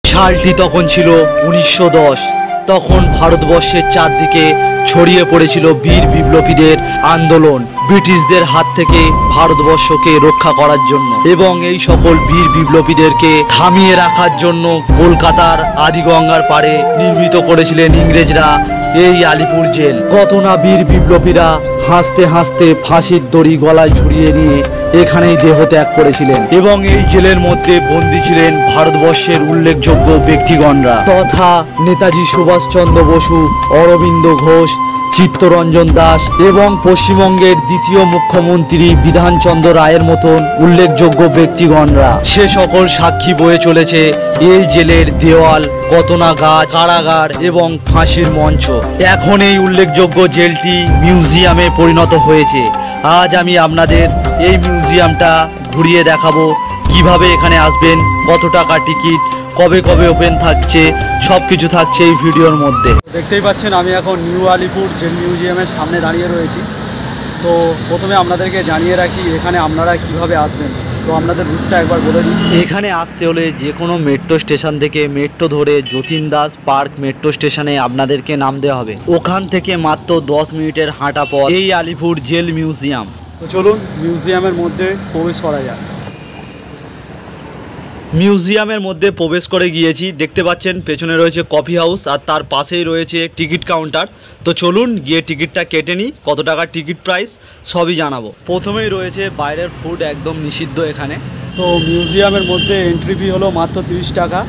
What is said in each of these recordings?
সালটি তখন ছিল 1910। তখন ভারতবর্ষের চারদিকে ছড়িয়ে পড়েছিল বীর বিপ্লবীদের আন্দোলন ব্রিটিশদের হাত থেকে ভারতবর্ষকে রক্ষা করার জন্য, এবং এই সকল বীর বিপ্লবীদেরকে থামিয়ে রাখার জন্য কলকাতার আদিগঙ্গার পাড়ে নির্মিত করেছিলেন ইংরেজরা এই আলিপুর জেল। কত না বীর বিপ্লবীরা হাসতে হাসতে ফাঁসির দড়ি গলায় ঝুলিয়ে নিয়ে এখানেই দেহ ত্যাগ করেছিলেন, এবং এই জেলের মধ্যে বন্দী ছিলেন ভারতবর্ষের উল্লেখযোগ্য ব্যক্তিগণরা তথা নেতাজি সুভাষচন্দ্র বসু, অরবিন্দ ঘোষ, চিত্তরঞ্জন দাস এবং পশ্চিমবঙ্গের দ্বিতীয় মুখ্যমন্ত্রী বিধানচন্দ্র রায়ের মতন উল্লেখযোগ্য ব্যক্তিগণরা। সে সকল সাক্ষী বয়ে চলেছে এই জেলের দেওয়াল, কত না গাছ, কারাগার এবং ফাঁসির মঞ্চ। এখন এই উল্লেখযোগ্য জেলটি মিউজিয়ামে পরিণত হয়েছে। আজ আমি আপনাদের এই মিউজিয়ামটা ঘুরিয়ে দেখাবো, কিভাবে এখানে আসবেন, কত টাকা টিকিট, কবে কবে ওপেন থাকছে, সব কিছু থাকছে এই ভিডিওর মধ্যে। দেখতেই পাচ্ছেন আমি এখন নিউ আলিপুর জেল মিউজিয়ামের সামনে দাঁড়িয়ে রয়েছি। তো প্রথমে আপনাদেরকে জানিয়ে রাখি এখানে আপনারা কিভাবে আসবেন। তো আপনাদের রুটটা একবার বলে দিই। এখানে আসতে হলে যে কোনো মেট্রো স্টেশন থেকে মেট্রো ধরে যতীন দাস পার্ক মেট্রো স্টেশনে আপনাদেরকে নামতে হবে। ওখান থেকে মাত্র 10 মিনিটের হাঁটা পথ এই আলিপুর জেল মিউজিয়াম। তো চলুন মিউজিয়ামের মধ্যে প্রবেশ করা যাক। মিউজিয়ামের মধ্যে প্রবেশ করে গিয়েছি। দেখতে পাচ্ছেন পেছনে রয়েছে কফি হাউস আর তার পাশেই রয়েছে টিকিট কাউন্টার। তো চলুন গিয়ে টিকিটটা কেটে নিই, কত টাকা টিকিট প্রাইস সবই জানাবো। প্রথমেই রয়েছে বাইরের ফুড একদম নিষিদ্ধ এখানে। তো মিউজিয়ামের মধ্যে এন্ট্রি ফি হলো মাত্র 30 টাকা।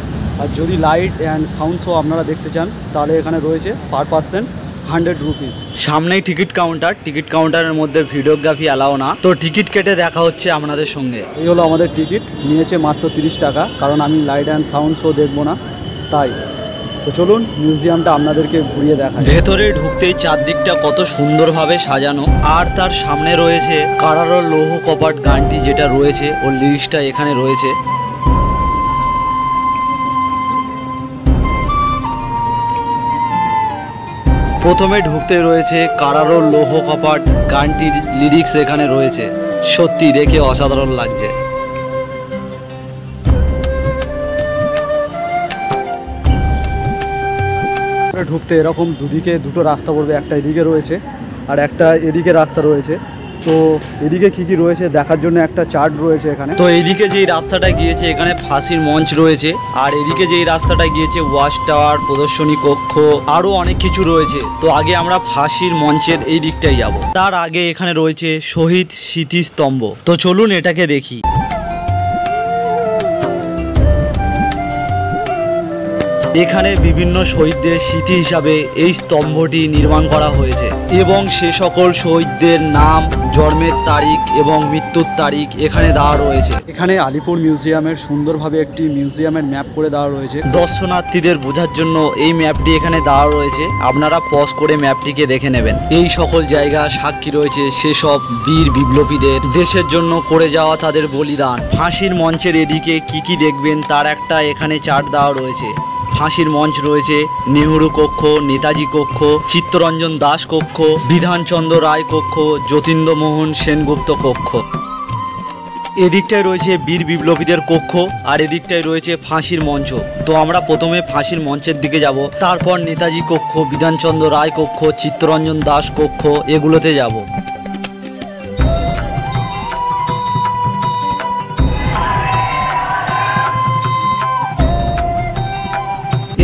আর যদি লাইট অ্যান্ড সাউন্ড শো আপনারা দেখতে চান তাহলে এখানে রয়েছে পার পার্সন 100 রুপিস। সামনেই টিকিট কাউন্টার, টিকিট কাউন্টারের মধ্যে ভিডিওগ্রাফি অ্যালাও না। তো টিকিট কেটে দেখা হচ্ছে আপনাদের সঙ্গে। এই হলো আমাদের টিকিট, নিয়েছে মাত্র 30 টাকা, কারণ আমি লাইট অ্যান্ড সাউন্ড শো দেখবো না তাই। তো চলুন মিউজিয়ামটা আপনাদেরকে ঘুরিয়ে দেখাই। ভেতরে ঢুকতেই চারদিকটা কত সুন্দরভাবে সাজানো, আর তার সামনে রয়েছে কারারোল লৌহ কপাট গানটি যেটা রয়েছে ওর লিরিক্সটা এখানে রয়েছে। প্রথমে ঢুকতে রয়েছে কারারোল লৌহ কপাট গানটির লিরিক্স এখানে রয়েছে। সত্যি দেখে অসাধারণ লাগছে। ঢুকতে এরকম দুদিকে দুটো রাস্তা পড়বে, একটা এদিকে রয়েছে আর একটা এদিকে রাস্তা রয়েছে। তো এদিকে কি কি রয়েছে দেখার জন্য একটা চার্ট রয়েছে এখানে। তো এদিকে যেই রাস্তাটা গিয়েছে এখানে ফাঁসির মঞ্চ রয়েছে, আর এদিকে যেই রাস্তাটা গিয়েছে ওয়াচ টাওয়ার, প্রদর্শনী কক্ষ, আরো অনেক কিছু রয়েছে। তো আগে আমরা ফাঁসির মঞ্চের এই দিকটাই যাব। তার আগে এখানে রয়েছে শহীদ স্মৃতিস্তম্ভ। তো চলুন এটাকে দেখি। এখানে বিভিন্ন শহীদদের স্মৃতি হিসাবে এই স্তম্ভটি নির্মাণ করা হয়েছে, এবং সে সকল শহীদদের নাম, জন্মের তারিখ এবং মৃত্যুর তারিখ এখানে দেওয়া রয়েছে। এখানে আলিপুর মিউজিয়ামের সুন্দরভাবে একটি মিউজিয়ামের ম্যাপ করে দেওয়া রয়েছে। দর্শনার্থীদের বোঝার জন্য এই ম্যাপটি এখানে দেওয়া রয়েছে, আপনারা পজ করে ম্যাপটিকে দেখে নেবেন। এই সকল জায়গা সাক্ষী রয়েছে সেসব বীর বিপ্লবীদের দেশের জন্য করে যাওয়া তাদের বলিদান। ফাঁসির মঞ্চের এদিকে কি কি দেখবেন তার একটা এখানে চার্ট দেওয়া রয়েছে। ফাঁসির মঞ্চ রয়েছে নেহরু কক্ষ, নেতাজি কক্ষ, চিত্তরঞ্জন দাস কক্ষ, বিধানচন্দ্র রায় কক্ষ, যতীন্দ্রমোহন সেনগুপ্ত কক্ষ। এদিকটায় রয়েছে বীর বিপ্লবীদের কক্ষ, আর এদিকটায় রয়েছে ফাঁসির মঞ্চ। তো আমরা প্রথমে ফাঁসির মঞ্চের দিকে যাব, তারপর নেতাজি কক্ষ, বিধানচন্দ্র রায় কক্ষ, চিত্তরঞ্জন দাস কক্ষ এগুলোতে যাব।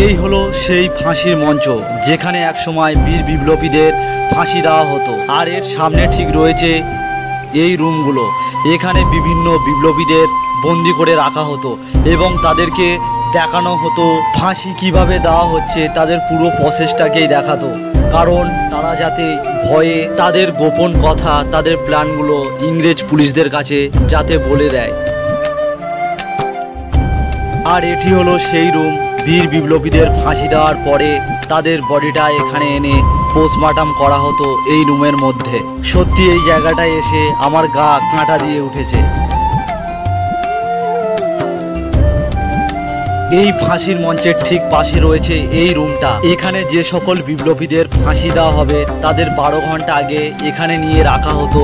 এই হলো সেই ফাঁসির মঞ্চ যেখানে একসময় বীর বিপ্লবীদের ফাঁসি দেওয়া হতো। আর এর সামনে ঠিক রয়েছে এই রুমগুলো। এখানে বিভিন্ন বিপ্লবীদের বন্দি করে রাখা হতো এবং তাদেরকে দেখানো হতো ফাঁসি কিভাবে দেওয়া হচ্ছে, তাদের পুরো প্রসেসটাকেই দেখাতো, কারণ তারা যাতে ভয়ে তাদের গোপন কথা, তাদের প্ল্যানগুলো ইংরেজ পুলিশদের কাছে যাতে বলে দেয়। আর এটি হলো সেই রুম, বীর বিপ্লবীদের ফাঁসি দেওয়ার পরে তাদের বডিটা এখানে এনে পোস্টমর্টম করা হতো এই রুমের মধ্যে। সত্যি এই জায়গাটায় এসে আমার গা কাঁটা দিয়ে উঠেছে। এই ফাঁসির মঞ্চের ঠিক পাশে রয়েছে এই রুমটা। এখানে যে সকল বিপ্লবীদের ফাঁসি দেওয়া হবে তাদের 12 ঘন্টা আগে এখানে নিয়ে রাখা হতো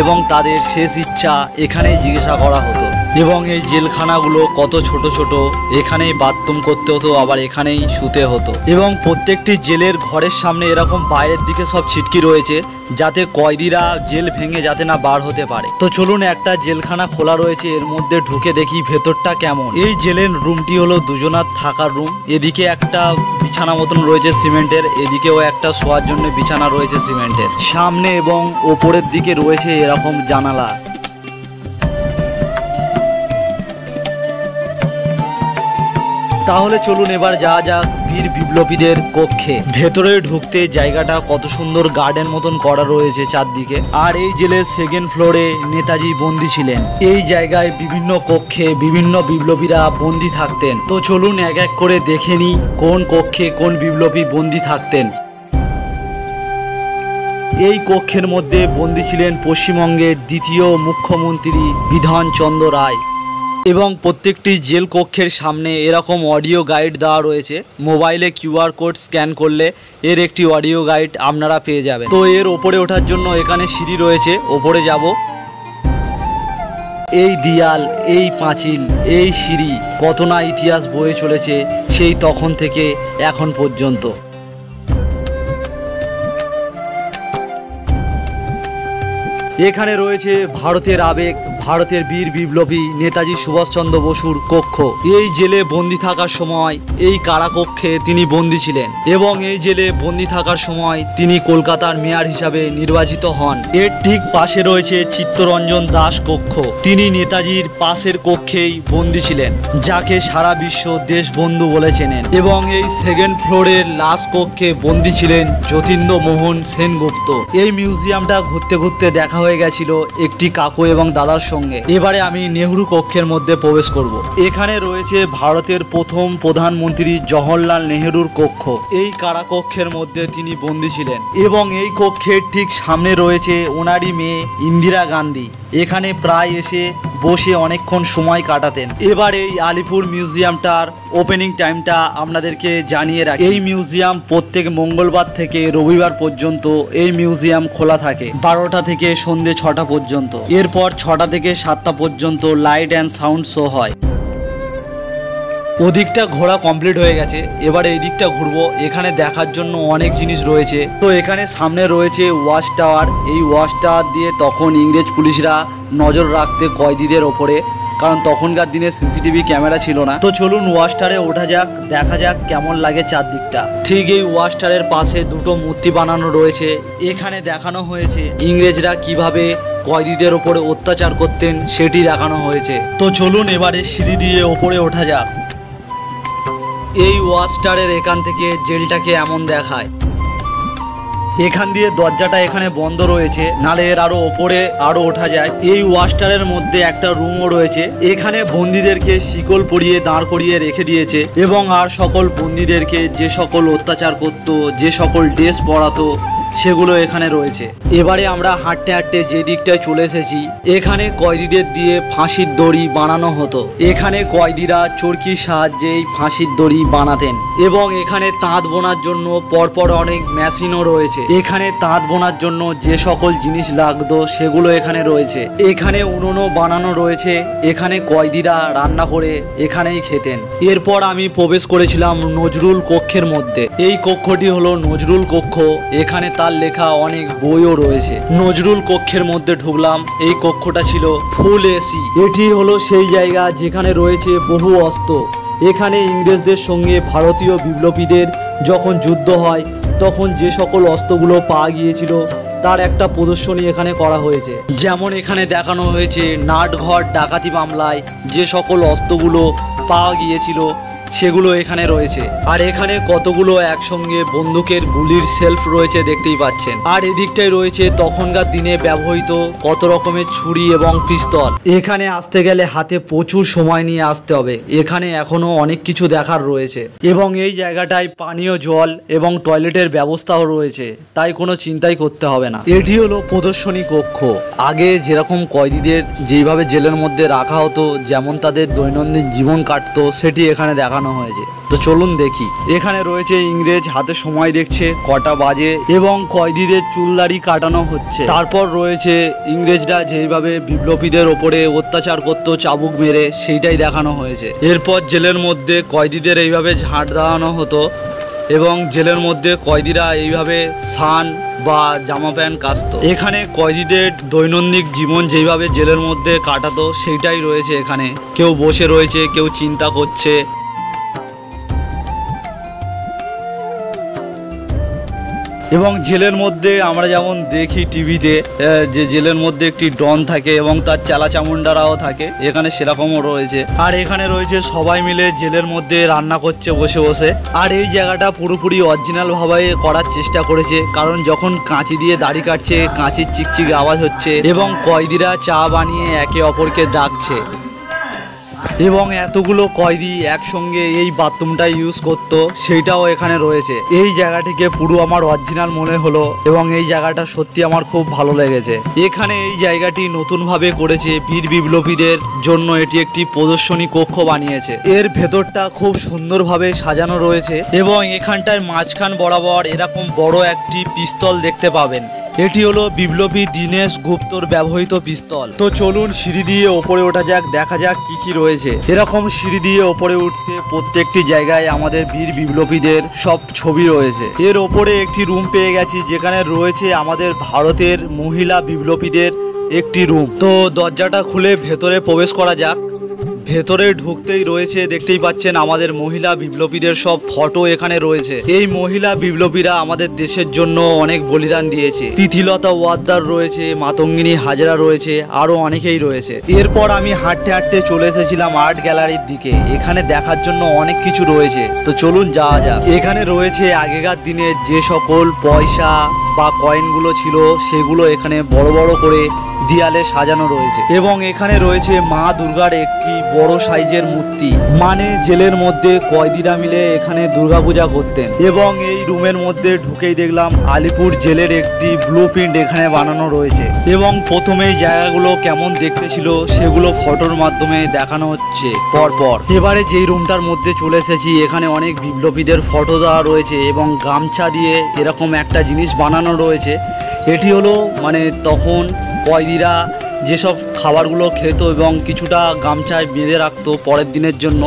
এবং তাদের শেষ ইচ্ছা এখানেই জিজ্ঞাসা করা হতো। এবং এই জেলখানাগুলো কত ছোট ছোট, এখানেই বাথরুম করতে হতো, আবার এখানেই শুতে হতো। এবং প্রত্যেকটি জেলের ঘরের সামনে এরকম বাইরের দিকে সব ছিটকি রয়েছে, যাতে কয়েদিরা জেল ভেঙে যাতে না বার হতে পারে। তো চলুন, একটা জেলখানা খোলা রয়েছে, এর মধ্যে ঢুকে দেখি ভেতরটা কেমন। এই জেলের রুমটি হলো দুজনার থাকার রুম। এদিকে একটা বিছানা মতন রয়েছে সিমেন্টের, এদিকেও একটা শোয়ার জন্য বিছানা রয়েছে সিমেন্টের। সামনে এবং ওপরের দিকে রয়েছে এরকম জানালা। তাহলে চলুন এবার যাওয়া যাক বীর বিপ্লবীদের কক্ষে। ভেতরে ঢুকতে জায়গাটা কত সুন্দর গার্ডেন মতন করা রয়েছে চারদিকে। আর এই জেলের সেকেন্ড ফ্লোরে নেতাজি বন্দী ছিলেন। এই জায়গায় বিভিন্ন কক্ষে বিভিন্ন বিপ্লবীরা বন্দী থাকতেন। তো চলুন এক এক করে দেখে নিই কোন কক্ষে কোন বিপ্লবী বন্দী থাকতেন। এই কক্ষের মধ্যে বন্দী ছিলেন পশ্চিমবঙ্গের দ্বিতীয় মুখ্যমন্ত্রী বিধানচন্দ্র রায়। এবং প্রত্যেকটি জেল কক্ষের সামনে এরকম অডিও গাইড দেওয়া রয়েছে। মোবাইলে কিউআর কোড স্ক্যান করলে এর একটি অডিও গাইড আপনারা পেয়ে যাবেন। তো এর ওপরে ওঠার জন্য এখানে সিঁড়ি রয়েছে, ওপরে যাব। এই দেয়াল, এই পাঁচিল, এই সিঁড়ি কত না ইতিহাস বয়ে চলেছে সেই তখন থেকে এখন পর্যন্ত। এখানে রয়েছে ভারতের আবেগ, ভারতের বীর বিপ্লবী নেতাজি সুভাষচন্দ্র বসুর কক্ষ। এই জেলে বন্দী থাকার সময় এই কারাকক্ষে তিনি বন্দী ছিলেন এবং এই জেলে বন্দী থাকার সময় তিনি কলকাতার মেয়র হিসাবে নির্বাচিত হন। এর ঠিক পাশে রয়েছে চিত্তরঞ্জন দাস কক্ষ। তিনি নেতাজির পাশের কক্ষেই বন্দী ছিলেন, যাকে সারা বিশ্ব দেশবন্ধু বলে চেনেন। এবং এই সেকেন্ড ফ্লোরের লাস্ট কক্ষে বন্দী ছিলেন যতীন্দ্র মোহন সেনগুপ্ত। এই মিউজিয়ামটা ঘুরতে ঘুরতে দেখা হয়ে গেছিল একটি কাকু এবং দাদার সঙ্গে। এবারে আমি নেহরু কক্ষের মধ্যে প্রবেশ করব। এখানে রয়েছে ভারতের প্রথম প্রধানমন্ত্রী জওহরলাল নেহরুর কক্ষ। এই কারাকক্ষের মধ্যে তিনি বন্দী ছিলেন এবং এই কক্ষের ঠিক সামনে রয়েছে ওনারই মেয়ে ইন্দিরা গান্ধী। এখানে প্রায় এসে বসে অনেকক্ষণ সময় কাটাতেন। এবার এই আলিপুর মিউজিয়ামটার ওপেনিং টাইমটা আপনাদেরকে জানিয়ে রাখি। এই মিউজিয়াম প্রত্যেক মঙ্গলবার থেকে রবিবার পর্যন্ত এই মিউজিয়াম খোলা থাকে, 12টা থেকে সন্ধ্যে 6টা পর্যন্ত। এরপর 6টা থেকে 7টা পর্যন্ত লাইট অ্যান্ড সাউন্ড শো হয়। ওদিকটা ঘোরা কমপ্লিট হয়ে গেছে, এবার এই দিকটা ঘুরবো। এখানে দেখার জন্য অনেক জিনিস রয়েছে। তো এখানে সামনে রয়েছে ওয়াচ টাওয়ার। এই ওয়াচ টাওয়ার দিয়ে তখন ইংরেজ পুলিশরা নজর রাখতে কয়েদিদের ওপরে, কারণ তখনকার দিনে সিসিটিভি ক্যামেরা ছিল না। তো চলুন ওয়াচ টাওয়ারে ওঠা যাক, দেখা যাক কেমন লাগে চারদিকটা। ঠিক এই ওয়াচ টাওয়ারের পাশে দুটো মূর্তি বানানো রয়েছে। এখানে দেখানো হয়েছে ইংরেজরা কিভাবে কয়েদিদের ওপরে অত্যাচার করতেন সেটি দেখানো হয়েছে। তো চলুন এবারে সিঁড়ি দিয়ে ওপরে ওঠা যাক। এই ওয়াচ টাওয়ারের এখান থেকে জেলটাকে এমন দেখায়। এখান দিয়ে দরজাটা এখানে বন্ধ রয়েছে, নালে এর আরো ওপরে আরো ওঠা যায়। এই ওয়াচ টাওয়ারের মধ্যে একটা রুমও রয়েছে। এখানে বন্দীদেরকে শিকল পরিয়ে দাঁড় করিয়ে রেখে দিয়েছে এবং আর সকল বন্দীদেরকে যে সকল অত্যাচার করত, যে সকল ড্রেস পরাতো সেগুলো এখানে রয়েছে। এবারে আমরা হাঁটতে হাঁটতে যে দিকটায় চলে এসেছি, এখানে কয়েদিদের দিয়ে ফাঁসির দড়ি বানানো হতো। এখানে কয়েদিরা চরকির সাহায্যে ফাঁসির দড়ি বানাতেন এবং এখানে তাঁত বোনার জন্য পরপর অনেক মেশিনও রয়েছে। এখানে তাঁত বোনার জন্য যে সকল জিনিস লাগতো সেগুলো এখানে রয়েছে। এখানে উনুনও বানানো রয়েছে। এখানে কয়েদিরা রান্না করে এখানেই খেতেন। এরপর আমি প্রবেশ করেছিলাম নজরুল কক্ষের মধ্যে। এই কক্ষটি হলো নজরুল কক্ষ। এখানে তার লেখা অনেক বইও রয়েছে। নজরুল কক্ষের মধ্যে ঢুকলাম। এই কক্ষটা ছিল ফুল এসি। এটি হলো সেই জায়গা যেখানে রয়েছে বহু অস্ত্র। এখানে ইংরেজদের সঙ্গে ভারতীয় বিপ্লবীদের যখন যুদ্ধ হয় তখন যে সকল অস্ত্রগুলো পাওয়া গিয়েছিল তার একটা প্রদর্শনী এখানে করা হয়েছে। যেমন এখানে দেখানো হয়েছে নাটঘর ডাকাতি মামলায় যে সকল অস্ত্রগুলো পাওয়া গিয়েছিল সেগুলো এখানে রয়েছে। আর এখানে কতগুলো একসঙ্গে বন্দুকের গুলির সেলফ রয়েছে দেখতেই পাচ্ছেন। আর এদিকটায় রয়েছে তখনকার দিনে ব্যবহৃত কত রকমের ছুরি এবং পিস্তল। এখানে আসতে গেলে হাতে প্রচুর সময় নিয়ে আসতে হবে। এখানে এখনো অনেক কিছু দেখার রয়েছে এবং এই জায়গাটায় পানীয় জল এবং টয়লেটের ব্যবস্থাও রয়েছে, তাই কোনো চিন্তাই করতে হবে না। এটি হলো প্রদর্শনী কক্ষ। আগে যেরকম কয়েদিদের যেইভাবে জেলের মধ্যে রাখা হতো, যেমন তাদের দৈনন্দিন জীবন কাটতো, সেটি এখানে দেখা দেখানো হয়েছে। তো চলুন দেখি। এখানে রয়েছে ইংরেজ, হাতে সময় দেখছে কটা বাজে এবং কয়েদিদের চুলদাড়ি কাটানো হচ্ছে। তারপর রয়েছে ইংরেজরা যেইভাবে বিপ্লবীদের ওপরে অত্যাচার করতো চাবুক মেরে, সেইটাই দেখানো হয়েছে। এরপর জেলের মধ্যে কয়েদিদের এইভাবে ঝাঁট দেওয়ানো হতো এবং জেলের মধ্যে কয়েদিরা এইভাবে সান বা জামা প্যান্ট কাচতো। এখানে কয়েদিদের দৈনন্দিন জীবন যেইভাবে জেলের মধ্যে কাটাতো সেইটাই রয়েছে এখানে। কেউ বসে রয়েছে, কেউ চিন্তা করছে। এবং জেলের মধ্যে আমরা যেমন দেখি টিভিতে যে জেলের মধ্যে একটি ডন থাকে এবং তার চেলা চামুন্ডারাও থাকে, এখানে সেরকমও রয়েছে। আর এখানে রয়েছে সবাই মিলে জেলের মধ্যে রান্না করছে বসে বসে। আর এই জায়গাটা পুরোপুরি অরিজিনাল ভাবে করার চেষ্টা করেছে, কারণ যখন কাঁচি দিয়ে দাড়ি কাটছে কাঁচির চিকচিক আওয়াজ হচ্ছে এবং কয়েদিরা চা বানিয়ে একে অপরকে ডাকছে এবং এতগুলো কয়েদি একসঙ্গে এই বাথরুমটা ইউজ করতো, সেইটাও এখানে রয়েছে। এই জায়গাটিকে পুরো আমার অরিজিনাল মনে হলো এবং এই জায়গাটা সত্যি আমার খুব ভালো লেগেছে। এখানে এই জায়গাটি নতুনভাবে করেছে বীর বিপ্লবীদের জন্য, এটি একটি প্রদর্শনী কক্ষ বানিয়েছে। এর ভেতরটা খুব সুন্দরভাবে সাজানো রয়েছে এবং এখানটায় মাঝখান বরাবর এরকম বড় একটি পিস্তল দেখতে পাবেন। এটি হলো বিপ্লবী দীনেশ গুপ্তর ব্যবহৃত পিস্তল। তো চলুন সিঁড়ি দিয়ে ওপরে ওঠা যাক, দেখা যাক কি কি রয়েছে। এরকম সিঁড়ি দিয়ে ওপরে উঠতে প্রত্যেকটি জায়গায় আমাদের বীর বিপ্লবীদের সব ছবি রয়েছে। এর ওপরে একটি রুম পেয়ে গেছি যেখানে রয়েছে আমাদের ভারতের মহিলা বিপ্লবীদের একটি রুম। তো দরজাটা খুলে ভেতরে প্রবেশ করা যাক। ভেতরে ঢুকতেই রয়েছে, দেখতেই পাচ্ছেন আমাদের মহিলা বিপ্লবীদের সব ফটো এখানে রয়েছে। এই মহিলা বিপ্লবীরা আমাদের দেশের জন্য অনেক বলিদান দিয়েছে। প্রীতিলতা ওয়াদ্দার রয়েছে, মাতঙ্গিনী হাজরা রয়েছে, আরো অনেকেই রয়েছে। এরপর আমি হাঁটতে হাঁটতে চলে এসেছিলাম আর্ট গ্যালারির দিকে। এখানে দেখার জন্য অনেক কিছু রয়েছে, তো চলুন যাওয়া যাক। এখানে রয়েছে আগেকার দিনে যে সকল পয়সা বা কয়েনগুলো ছিল সেগুলো এখানে বড় বড় করে দেয়ালে সাজানো রয়েছে এবং এখানে রয়েছে মা দুর্গার একটি বড় সাইজের মূর্তি। মানে জেলের মধ্যে কয়েদিরা মিলে এখানে দুর্গাপূজা করতেন। এবং এই রুমের মধ্যে ঢুকেই দেখলাম আলিপুর জেলের একটি ব্লুপ্রিন্ট এখানে বানানো রয়েছে এবং প্রথমেই জায়গাগুলো কেমন দেখতে ছিল সেগুলো ফটোর মাধ্যমে দেখানো হচ্ছে পরপর। এবারে যেই রুমটার মধ্যে চলে এসেছি এখানে অনেক বিপ্লবীদের ফটো দেওয়া রয়েছে এবং গামছা দিয়ে এরকম একটা জিনিস বানানো রয়েছে। এটি হলো মানে তখন কয়েদিরা যেসব খাবারগুলো খেত এবং কিছুটা গামছায় বেঁধে রাখতো পরের দিনের জন্য,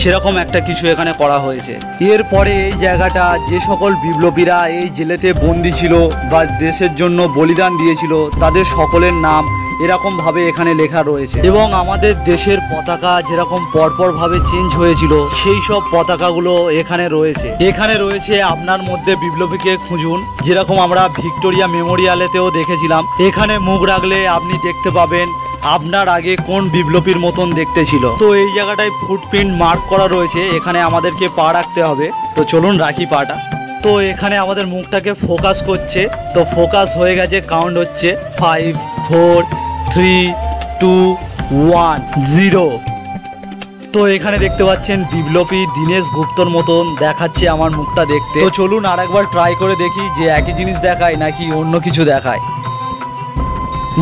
সেরকম একটা কিছু এখানে করা হয়েছে। এরপরে এই জায়গাটা যে সকল বিপ্লবীরা এই জেলেতে বন্দি ছিল বা দেশের জন্য বলিদান দিয়েছিল তাদের সকলের নাম এরকম ভাবে এখানে লেখা রয়েছে এবং আমাদের দেশের পতাকা যেরকম পরপর ভাবে চেঞ্জ হয়েছিল সেই সব পতাকাগুলো এখানে রয়েছে। এখানে রয়েছে আপনার মধ্যে বিপ্লবীকে খুঁজুন, যেরকম আমরা ভিক্টোরিয়া মেমোরিয়ালেতেও দেখেছিলাম। এখানে মুখ রাখলে আপনি দেখতে পাবেন আপনার আগে কোন বিপ্লবীর মতন দেখতে ছিল। তো এই জায়গাটায় ফুটপ্রিন্ট মার্ক করা রয়েছে, এখানে আমাদেরকে পা রাখতে হবে। তো চলুন রাখি পাটা। তো এখানে আমাদের মুখটাকে ফোকাস করছে, তো ফোকাস হয়ে গেছে, কাউন্ট হচ্ছে 5 4 3 2 1 0। তো এখানে দেখতে পাচ্ছেন বিপ্লবী দীনেশ গুপ্তর মতন দেখাচ্ছে আমার মুখটা দেখতে। তো চলুন আরেকবার ট্রাই করে দেখি যে একই জিনিস দেখায় নাকি অন্য কিছু দেখায়।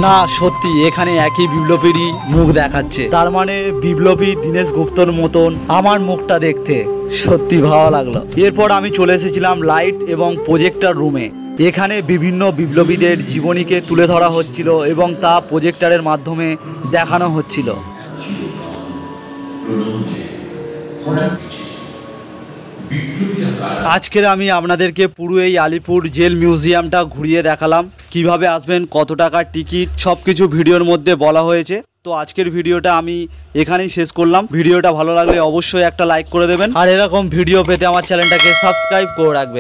না, সত্যি এখানে একই বিপ্লবীরই মুখ দেখাচ্ছে, তার মানে বিপ্লবী দীনেশ গুপ্তর মতন আমার মুখটা দেখতে। সত্যি ভালো লাগলো। এরপর আমি চলে এসেছিলাম লাইট এবং প্রজেক্টর রুমে। এখানে বিভিন্ন বিপ্লবীদের জীবনীকে তুলে ধরা হচ্ছিল এবং তা প্রজেক্টরের মাধ্যমে দেখানো হচ্ছিল। আজকের আমি আপনাদেরকে পুরো এই আলিপুর জেল মিউজিয়ামটা ঘুরিয়ে দেখালাম। কিভাবে আসবেন, কত টাকার টিকিট, সব কিছু ভিডিওর মধ্যে বলা হয়েছে। তো আজকের ভিডিওটা আমি এখানেই শেষ করলাম। ভিডিওটা ভালো লাগলে অবশ্যই একটা লাইক করে দেবেন আর এরকম ভিডিও পেতে আমার চ্যানেলটাকে সাবস্ক্রাইব করে রাখবেন।